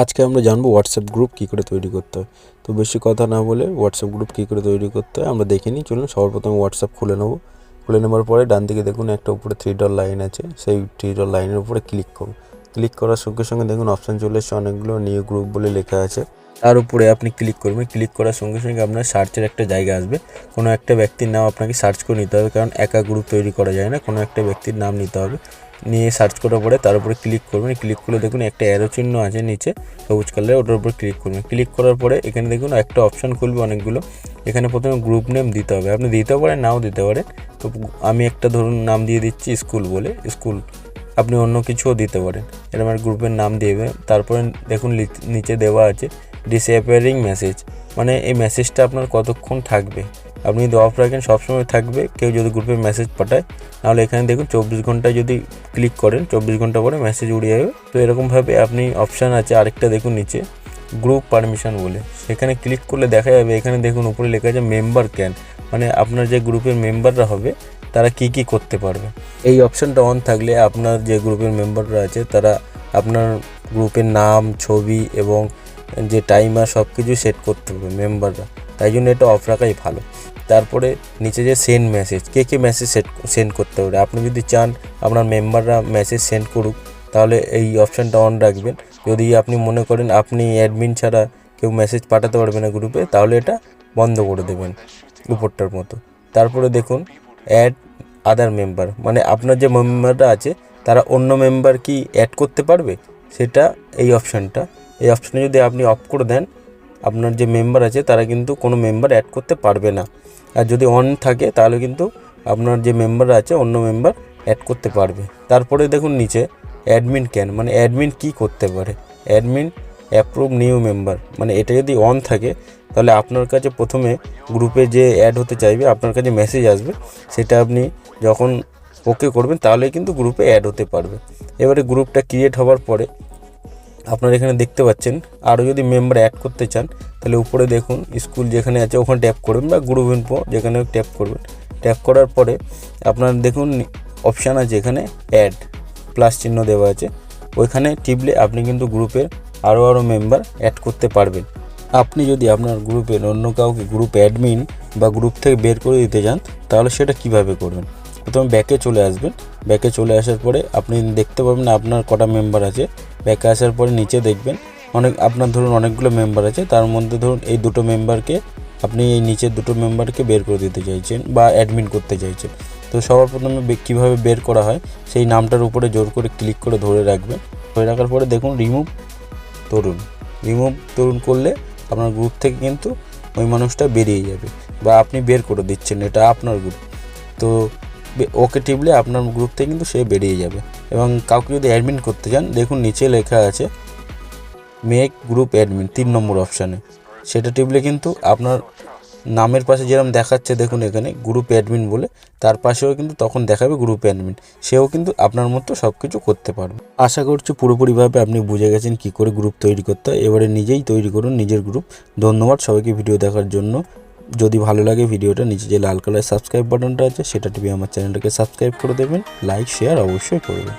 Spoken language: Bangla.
আজকে আমরা জানবো হোয়াটসঅ্যাপ গ্রুপ কী করে তৈরি করতে হয়। তো বেশি কথা না বলে হোয়াটসঅ্যাপ গ্রুপ কী করে তৈরি করতে হয় আমরা দেখে নিই। চলুন সবার প্রথমে হোয়াটসঅ্যাপ খুলে নেবো। খুলে নেওয়ার পরে ডান দিকে দেখুন একটা উপরে 3 ডট লাইন আছে, সেই 3 ডট লাইনের উপরে ক্লিক করুন। ক্লিক করার সঙ্গে সঙ্গে দেখুন অপশান চলে এসছে, অনেকগুলো নিউ গ্রুপ বলে লেখা আছে। তার উপরে আপনি ক্লিক করবেন। ক্লিক করার সঙ্গে সঙ্গে আপনার সার্চের একটা জায়গা আসবে। কোনো একটা ব্যক্তির নাম আপনাকে সার্চ করে নিতে হবে, কারণ একা গ্রুপ তৈরি করা যায় না, কোনো একটা ব্যক্তির নাম নিতে হবে। নিয়ে সার্চ করার পরে তার উপরে ক্লিক করবেন। ক্লিক করলে দেখুন একটা অ্যারো চিহ্ন আছে নিচে সবুজ কালারের, ওটার উপর ক্লিক করবেন। ক্লিক করার পরে এখানে দেখুন একটা অপশান খুলবে অনেকগুলো। এখানে প্রথমে গ্রুপ নেম দিতে হবে, আপনি দিতেও পারেন নাও দিতে পারেন। তো আমি একটা ধরুন নাম দিয়ে দিচ্ছি স্কুল বলে, স্কুল। আপনি অন্য কিছুও দিতে পারেন, এরকম একটা গ্রুপের নাম দেবে। তারপরে দেখুন নিচে দেওয়া আছে ডিসঅ্যাপিয়ারিং মেসেজ, মানে এই মেসেজটা আপনার কতক্ষণ থাকবে। আপনি যদি অফ রাখেন সবসময় থাকবে, কেউ যদি গ্রুপে মেসেজ পাঠায়। নাহলে এখানে দেখুন 24 ঘন্টায় যদি ক্লিক করেন 24 ঘন্টা পরে মেসেজ উড়ে যাবে। তো এরকমভাবে আপনি অপশান আছে আরেকটা দেখুন নিচে গ্রুপ পারমিশন বলে, সেখানে ক্লিক করলে দেখা যাবে এখানে দেখুন উপরে লেখা আছে মেম্বার ক্যান, মানে আপনার যে গ্রুপের মেম্বাররা হবে তারা কি কি করতে পারবে। এই অপশানটা অন থাকলে আপনার যে গ্রুপের মেম্বাররা আছে তারা আপনার গ্রুপের নাম, ছবি এবং যে টাইমার সব কিছু সেট করতে পারবে মেম্বাররা, তাই জন্য এটা অফ রাখাই ভালো। তারপরে নিচে যে সেন্ড মেসেজ, কে মেসেজ সেন্ড করতে পারে, আপনি যদি চান আপনার মেম্বাররা মেসেজ সেন্ড করুক তাহলে এই অপশানটা অন রাখবেন। যদি আপনি মনে করেন আপনি অ্যাডমিন ছাড়া কেউ মেসেজ পাঠাতে পারবে না গ্রুপে, তাহলে এটা বন্ধ করে দেবেন উপরটার মতো। তারপরে দেখুন অ্যাড আদার মেম্বার, মানে আপনার যে মেম্বাররা আছে তারা অন্য মেম্বার কি অ্যাড করতে পারবে, সেটা এই অপশানটা। এই অপশানে যদি আপনি অফ করে দেন আপনার যে মেম্বার আছে তারা কিন্তু কোনো মেম্বার অ্যাড করতে পারবে না। আর যদি অন থাকে তাহলে কিন্তু আপনার যে মেম্বার আছে অন্য মেম্বার অ্যাড করতে পারবে। তারপরে দেখুন নিচে অ্যাডমিন ক্যান, মানে অ্যাডমিন কি করতে পারে, অ্যাডমিন অ্যাপ্রুভ নিউ মেম্বার, মানে এটা যদি অন থাকে তাহলে আপনার কাছে প্রথমে গ্রুপে যে অ্যাড হতে চাইবে আপনার কাছে মেসেজ আসবে, সেটা আপনি যখন ওকে করবেন তাহলে কিন্তু গ্রুপে অ্যাড হতে পারবে। এবারে গ্রুপটা ক্রিয়েট হওয়ার পরে আপনারা এখানে দেখতে পাচ্ছেন আরও যদি মেম্বার অ্যাড করতে চান তাহলে উপরে দেখুন স্কুল যেখানে আছে ওখানে ট্যাপ করবেন, বা গ্রুপ ইনফো যেখানে ট্যাপ করবেন। ট্যাপ করার পরে আপনার দেখুন অপশান আছে এখানে অ্যাড প্লাস চিহ্ন দেওয়া আছে, ওইখানে টিপলে আপনি কিন্তু গ্রুপের আরও মেম্বার অ্যাড করতে পারবেন। আপনি যদি আপনার গ্রুপের অন্য কাউকে গ্রুপ অ্যাডমিন বা গ্রুপ থেকে বের করে দিতে চান তাহলে সেটা কিভাবে করবেন। প্রথমে ব্যাকে চলে আসবেন। ব্যাকে চলে আসার পরে আপনি দেখতে পাবেন আপনার কটা মেম্বার আছে। ব্যাকে আসার পরে নিচে দেখবেন আপনার ধরুন অনেকগুলো মেম্বার আছে, তার মধ্যে ধরুন এই দুটো মেম্বারকে আপনি এই নিচের দুটো মেম্বারকে বের করে দিতে চাইছেন বা অ্যাডমিন করতে চাইছেন। তো সবার প্রথমে কীভাবে বের করা হয় সেই নামটার উপরে জোর করে ক্লিক করে ধরে রাখবেন। ধরে রাখার পরে দেখুন রিমুভ তরুণ করলে আপনার গ্রুপ থেকে কিন্তু ওই মানুষটা বেরিয়ে যাবে, বা আপনি বের করে দিচ্ছেন, এটা আপনার গ্রুপ। তো ওকে টিপলে আপনার গ্রুপ থেকে কিন্তু সে বেরিয়ে যাবে। এবং কাউকে যদি অ্যাডমিন করতে চান দেখুন নিচে লেখা আছে মেক গ্রুপ অ্যাডমিন 3 নম্বর অপশানে, সেটা টিপলে কিন্তু আপনার নামের পাশে যেরকম দেখাচ্ছে দেখুন এখানে গ্রুপ অ্যাডমিন বলে, তার পাশেও কিন্তু তখন দেখাবে গ্রুপ অ্যাডমিন, সেও কিন্তু আপনার মতো সব কিছু করতে পারবে। আশা করছি পুরোপুরিভাবে আপনি বুঝে গেছেন কী করে গ্রুপ তৈরি করতে হয়। এবারে নিজেই তৈরি করুন নিজের গ্রুপ। ধন্যবাদ সবাইকে ভিডিও দেখার জন্য। যদি ভালো লাগে ভিডিওটা নিচে যে লাল কালার সাবস্ক্রাইব বাটনটা আছে সেটা টিপে আমার চ্যানেলটাকে সাবস্ক্রাইব করে দেবেন, লাইক শেয়ার অবশ্যই করবেন।